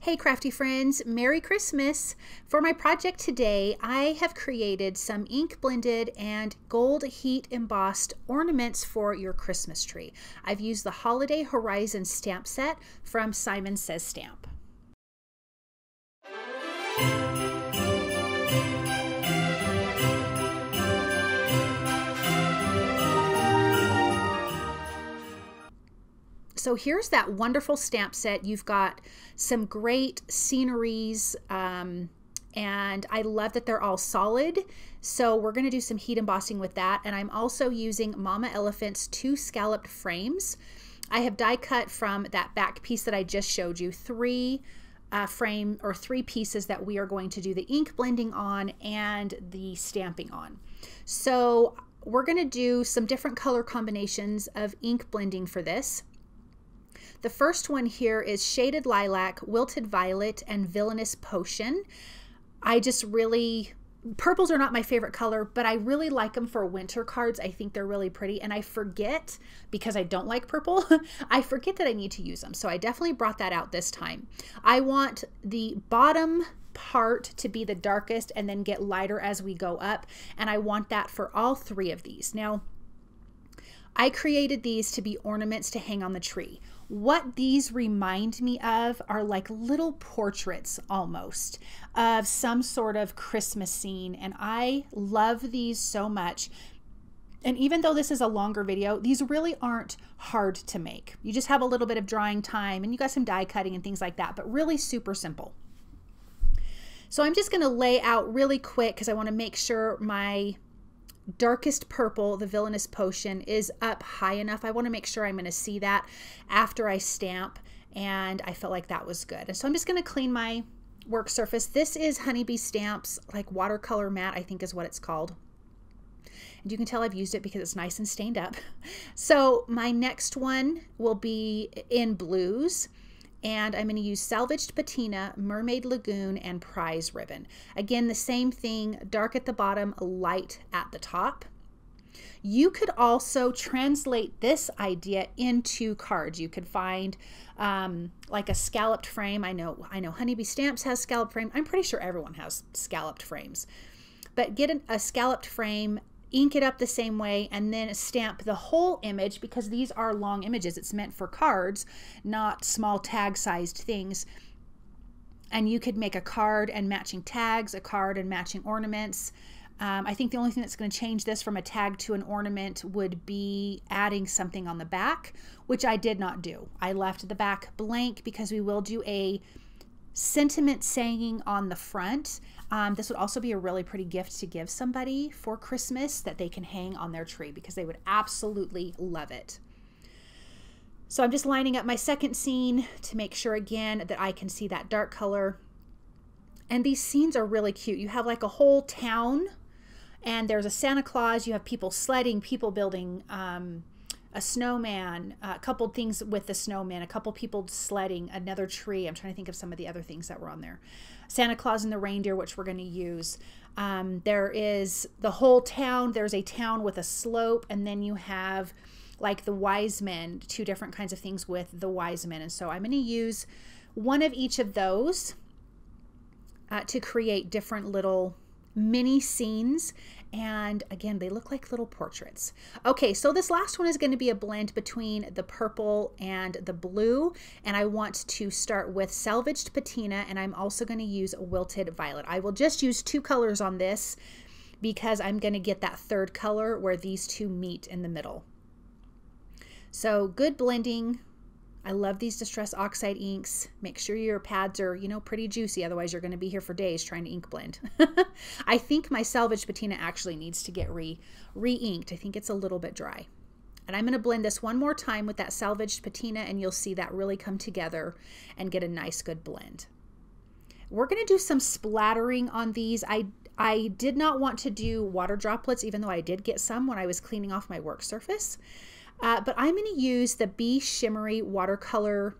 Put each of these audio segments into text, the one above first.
Hey crafty friends, Merry Christmas! For my project today, I have created some ink blended and gold heat embossed ornaments for your Christmas tree. I've used the Holiday Horizon stamp set from Simon Says Stamp. So here's that wonderful stamp set. You've got some great sceneries, and I love that they're all solid. So we're going to do some heat embossing with that. And I'm also using Mama Elephant's 2 scalloped frames. I have die cut from that back piece that I just showed you, 3 pieces that we are going to do the ink blending on and the stamping on. So we're going to do some different color combinations of ink blending for this. The first one here is Shaded Lilac, Wilted Violet, and Villainous Potion. Purples are not my favorite color, but I really like them for winter cards. I think they're really pretty, and I forget, because I don't like purple, I forget that I need to use them. So I definitely brought that out this time. I want the bottom part to be the darkest and then get lighter as we go up, and I want that for all 3 of these. Now, I created these to be ornaments to hang on the tree. What these remind me of are like little portraits almost of some sort of Christmas scene, and I love these so much. And even though this is a longer video, these really aren't hard to make. You just have a little bit of drying time and you got some die cutting and things like that, but really super simple. So I'm just going to lay out really quick because I want to make sure my darkest purple, the Villainous Potion, is up high enough. I want to make sure I'm going to see that after I stamp, and I felt like that was good. And so I'm just going to clean my work surface. This is Honeybee Stamps, like watercolor matte, I think is what it's called. And you can tell I've used it because it's nice and stained up. So my next one will be in blues. And I'm going to use Salvaged Patina, Mermaid Lagoon, and Prize Ribbon. Again, the same thing, dark at the bottom, light at the top. You could also translate this idea into cards. You could find like a scalloped frame. I know Honeybee Stamps has scalloped frame. I'm pretty sure everyone has scalloped frames. But get a scalloped frame, ink it up the same way, and then stamp the whole image, because these are long images. It's meant for cards, not small tag sized things. And you could make a card and matching tags, a card and matching ornaments. I think the only thing that's going to change this from a tag to an ornament would be adding something on the back, which I did not do. I left the back blank because we will do a sentiment saying on the front. This would also be a really pretty gift to give somebody for Christmas that they can hang on their tree, because they would absolutely love it. So I'm just lining up my second scene to make sure again that I can see that dark color. And these scenes are really cute. You have like a whole town, and there's a Santa Claus, you have people sledding, people building a snowman, a couple things with the snowman, a couple people sledding, another tree. I'm trying to think of some of the other things that were on there. Santa Claus and the reindeer, which we're going to use. There is the whole town. There's a town with a slope, and then you have like the wise men, 2 different kinds of things with the wise men. And so I'm going to use one of each of those to create different little mini scenes. And again, they look like little portraits. Okay, so this last one is going to be a blend between the purple and the blue, and I want to start with Salvaged Patina, and I'm also going to use Wilted Violet. I will just use 2 colors on this because I'm going to get that 3rd color where these 2 meet in the middle. So good blending. I love these Distress Oxide inks. Make sure your pads are, pretty juicy. Otherwise, you're going to be here for days trying to ink blend. I think my Salvaged Patina actually needs to get re-inked. I think it's a little bit dry. And I'm going to blend this one more time with that Salvaged Patina, and you'll see that really come together and get a nice, good blend. We're going to do some splattering on these. I did not want to do water droplets, even though I did get some when I was cleaning off my work surface. But I'm going to use the Be Shimmery watercolor,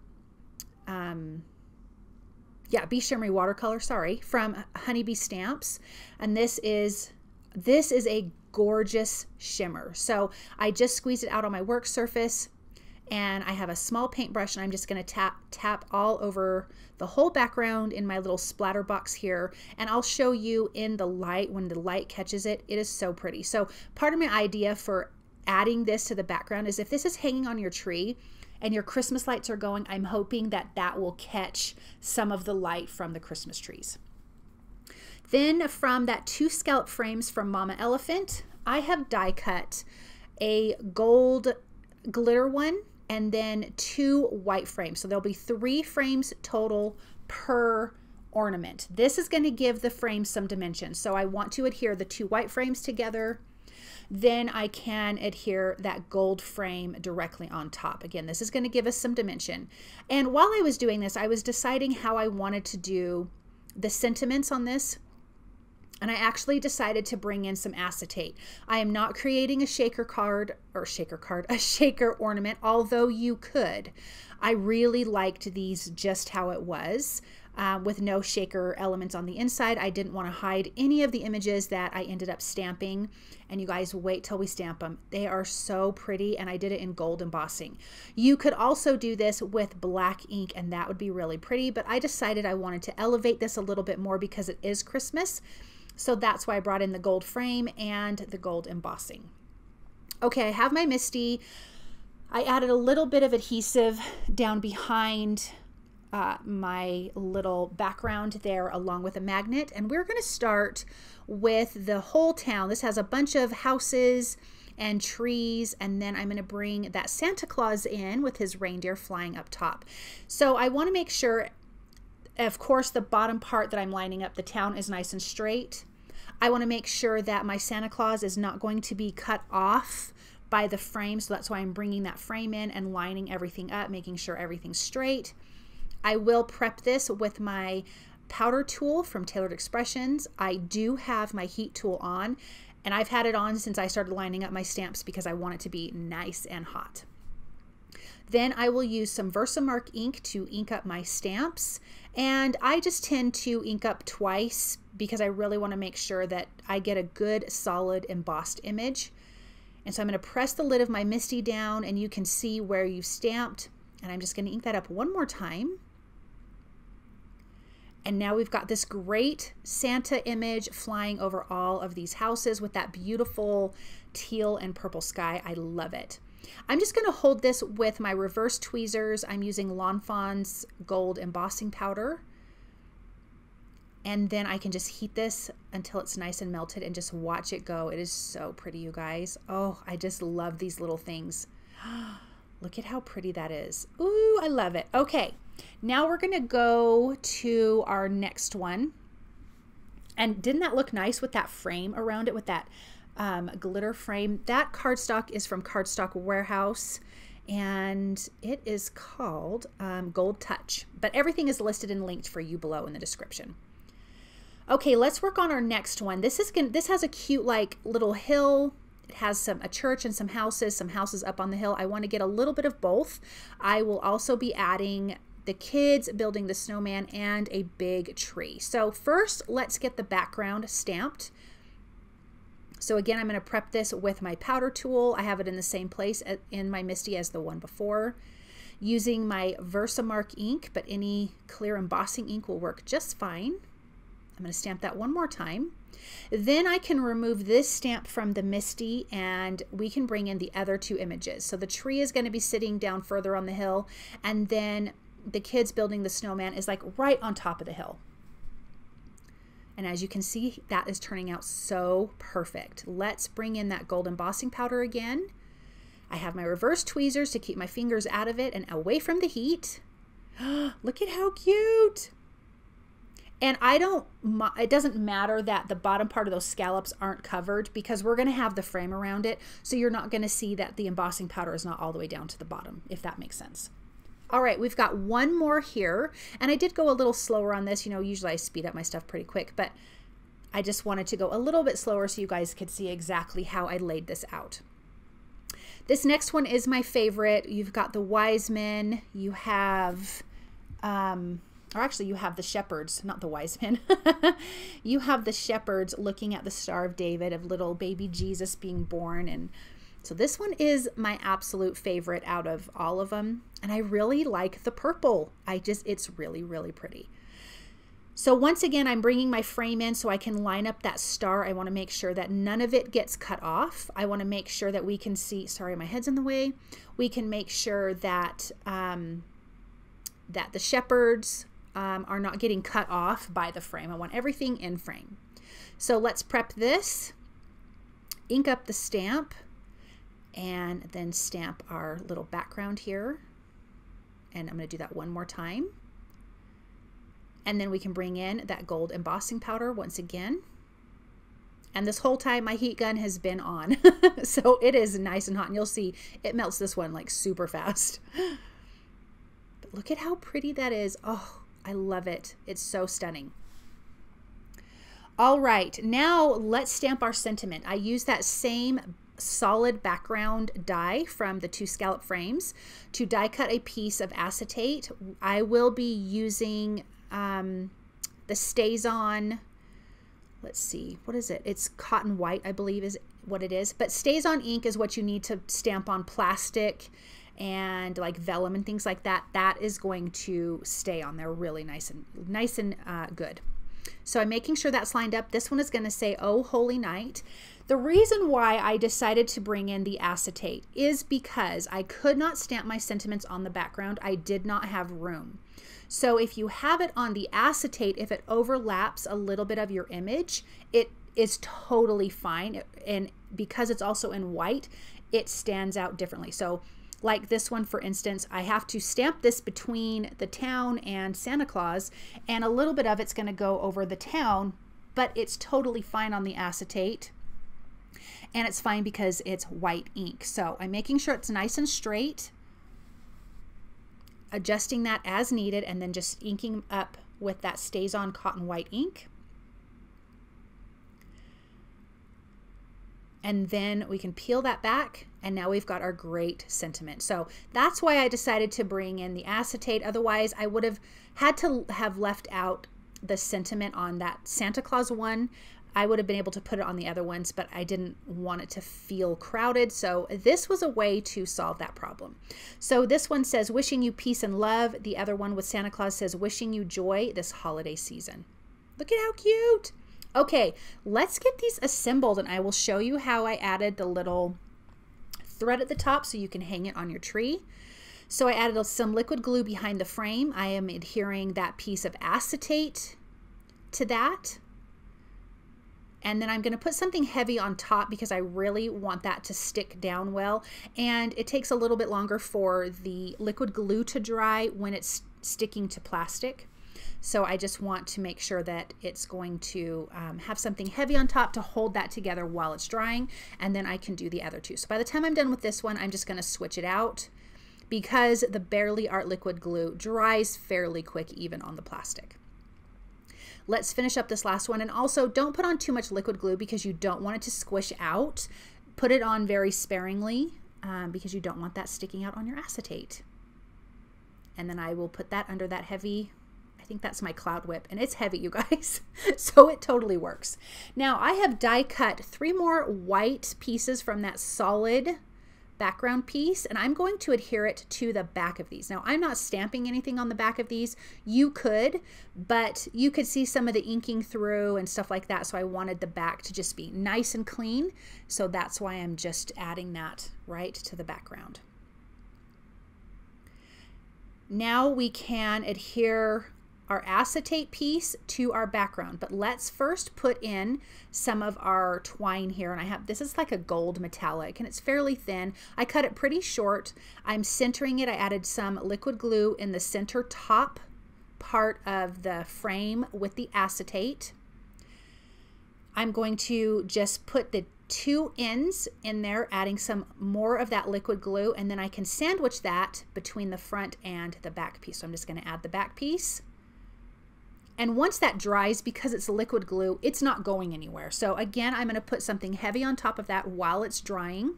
Be Shimmery watercolor, sorry, from Honeybee Stamps. And this is a gorgeous shimmer. So I just squeezed it out on my work surface, And I have a small paintbrush, and I'm just going to tap all over the whole background in my little splatter box here. And I'll show you in the light, when the light catches it, it is so pretty. So part of my idea for adding this to the background is if this is hanging on your tree and your Christmas lights are going, I'm hoping that that will catch some of the light from the Christmas trees. Then from that 2 scallop frames from Mama Elephant, I have die cut a gold glitter one and then 2 white frames. So there'll be 3 frames total per ornament. This is going to give the frame some dimension. So I want to adhere the 2 white frames together. Then I can adhere that gold frame directly on top. Again, this is going to give us some dimension. And while I was doing this, I was deciding how I wanted to do the sentiments on this. And I actually decided to bring in some acetate. I am not creating a shaker ornament, although you could. I really liked these just how it was, with no shaker elements on the inside. I didn't want to hide any of the images that I ended up stamping. And you guys, wait till we stamp them. They are so pretty, and I did it in gold embossing. You could also do this with black ink, and that would be really pretty, but I decided I wanted to elevate this a little bit more because it is Christmas. So that's why I brought in the gold frame and the gold embossing. Okay, I have my Misty. I added a little bit of adhesive down behind my little background there along with a magnet. And we're going to start with the whole town. This has a bunch of houses and trees, and then I'm going to bring that Santa Claus in with his reindeer flying up top. So I want to make sure, of course, the bottom part that I'm lining up the town is nice and straight. I want to make sure that my Santa Claus is not going to be cut off by the frame, so that's why I'm bringing that frame in and lining everything up, making sure everything's straight. I will prep this with my powder tool from Tailored Expressions. I do have my heat tool on, and I've had it on since I started lining up my stamps because I want it to be nice and hot. Then I will use some Versamark ink to ink up my stamps, and I just tend to ink up twice because I really want to make sure that I get a good solid embossed image. And so I'm going to press the lid of my Misty down, and you can see where you've stamped, and I'm just going to ink that up one more time. And now we've got this great Santa image flying over all of these houses with that beautiful teal and purple sky. I love it. I'm just going to hold this with my reverse tweezers. I'm using Lawn Fawn's gold embossing powder. And then I can just heat this until it's nice and melted and just watch it go. It is so pretty, you guys. Oh, I just love these little things. Look at how pretty that is. Ooh, I love it. Okay, now we're going to go to our next one. And didn't that look nice with that frame around it, with that glitter frame? That cardstock is from Cardstock Warehouse, and it is called Gold Touch. But everything is listed and linked for you below in the description. Okay, let's work on our next one. This has a cute like little hill. It has a church and some houses up on the hill. I want to get a little bit of both. I will also be adding the kids building the snowman and a big tree. So first, let's get the background stamped. So again, I'm going to prep this with my powder tool. I have it in the same place in my Misty as the one before. Using my Versamark ink, but any clear embossing ink will work just fine. I'm going to stamp that one more time. Then I can remove this stamp from the Misty, and we can bring in the other 2 images. So the tree is going to be sitting down further on the hill, and then the kids building the snowman is like right on top of the hill. And as you can see, that is turning out so perfect. Let's bring in that gold embossing powder again. I have my reverse tweezers to keep my fingers out of it and away from the heat. Look at how cute. And it doesn't matter that the bottom part of those scallops aren't covered because we're going to have the frame around it. So you're not going to see that the embossing powder is not all the way down to the bottom, if that makes sense. All right, we've got one more here. And I did go a little slower on this. You know, usually I speed up my stuff pretty quick, but I just wanted to go a little bit slower so you guys could see exactly how I laid this out. This next one is my favorite. You've got the wise men. You have, or actually you have the shepherds, not the wise men. You have the shepherds looking at the Star of David of little baby Jesus being born. And So this one is my absolute favorite out of all of them. And I really like the purple. It's really, really pretty. So once again, I'm bringing my frame in so I can line up that star. I want to make sure that none of it gets cut off. I want to make sure that we can see, sorry, my head's in the way. We can make sure that, that the shepherds are not getting cut off by the frame. I want everything in frame. So let's prep this, ink up the stamp, and then stamp our little background here. And I'm going to do that one more time. And then we can bring in that gold embossing powder once again. And this whole time my heat gun has been on. So it is nice and hot, and you'll see it melts this one like super fast. But look at how pretty that is. Oh, I love it. It's so stunning. All right, now let's stamp our sentiment. I use that same solid background die from the 2 scallop frames to die cut a piece of acetate. I will be using the StazOn, let's see, what is it? It's cotton white, I believe is what it is. But StazOn ink is what you need to stamp on plastic and like vellum and things like that. That is going to stay on there really nice and good. So I'm making sure that's lined up. This one is going to say, "Oh, Holy Night." The reason why I decided to bring in the acetate is because I could not stamp my sentiments on the background. I did not have room. So if you have it on the acetate, if it overlaps a little bit of your image, it is totally fine. And because it's also in white, it stands out differently. So like this one, for instance, I have to stamp this between the town and Santa Claus, and a little bit of it's going to go over the town, but it's totally fine on the acetate. And it's fine because it's white ink. So I'm making sure it's nice and straight, adjusting that as needed, and then just inking up with that StazOn cotton white ink. And then we can peel that back, and now we've got our great sentiment. So that's why I decided to bring in the acetate. Otherwise, I would have had to have left out the sentiment on that Santa Claus one. I would have been able to put it on the other ones, but I didn't want it to feel crowded. So this was a way to solve that problem. So this one says, "Wishing you peace and love." The other one with Santa Claus says, "Wishing you joy this holiday season." Look at how cute. Okay, let's get these assembled, and I will show you how I added the little thread at the top so you can hang it on your tree. So I added some liquid glue behind the frame. I am adhering that piece of acetate to that. And then I'm going to put something heavy on top because I really want that to stick down well. And it takes a little bit longer for the liquid glue to dry when it's sticking to plastic. So I just want to make sure that it's going to have something heavy on top to hold that together while it's drying. And then I can do the other two. So by the time I'm done with this one, I'm just going to switch it out because the Bearly Art liquid glue dries fairly quick even on the plastic. Let's finish up this last one. And also, don't put on too much liquid glue because you don't want it to squish out. Put it on very sparingly because you don't want that sticking out on your acetate. And then I will put that under that heavy, I think that's my Cloud Whip, and it's heavy, you guys. So it totally works. Now I have die cut 3 more white pieces from that solid background piece, and I'm going to adhere it to the back of these. Now I'm not stamping anything on the back of these. You could, but you could see some of the inking through and stuff like that, so I wanted the back to just be nice and clean, so that's why I'm just adding that right to the background. Now we can adhere our acetate piece to our background, but let's first put in some of our twine here. And I have, this is like a gold metallic and it's fairly thin. I cut it pretty short. I'm centering it. I added some liquid glue in the center top part of the frame with the acetate. I'm going to just put the 2 ends in there, adding some more of that liquid glue, and then I can sandwich that between the front and the back piece. So I'm just going to add the back piece. And once that dries, because it's liquid glue, it's not going anywhere. So again, I'm going to put something heavy on top of that while it's drying,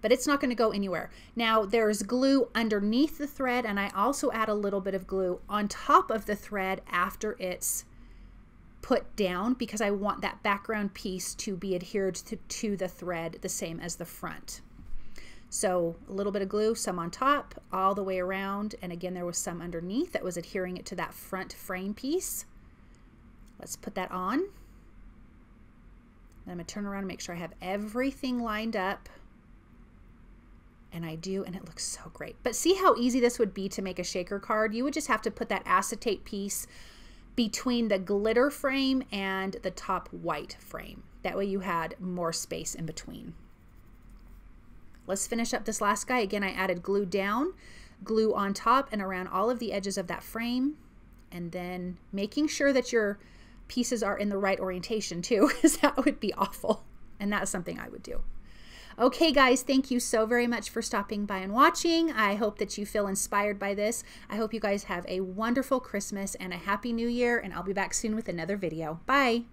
but it's not going to go anywhere. Now there's glue underneath the thread, and I also add a little bit of glue on top of the thread after it's put down because I want that background piece to be adhered to the thread the same as the front. So a little bit of glue, some on top, all the way around, and again there was some underneath that was adhering it to that front frame piece. Let's put that on. And I'm going to turn around and make sure I have everything lined up. And I do, and it looks so great. But see how easy this would be to make a shaker card? You would just have to put that acetate piece between the glitter frame and the top white frame. That way you had more space in between. Let's finish up this last guy. Again, I added glue down, glue on top and around all of the edges of that frame, and then making sure that your pieces are in the right orientation too, because that would be awful. And that's something I would do. Okay guys, thank you so very much for stopping by and watching. I hope that you feel inspired by this. I hope you guys have a wonderful Christmas and a happy new year, and I'll be back soon with another video. Bye.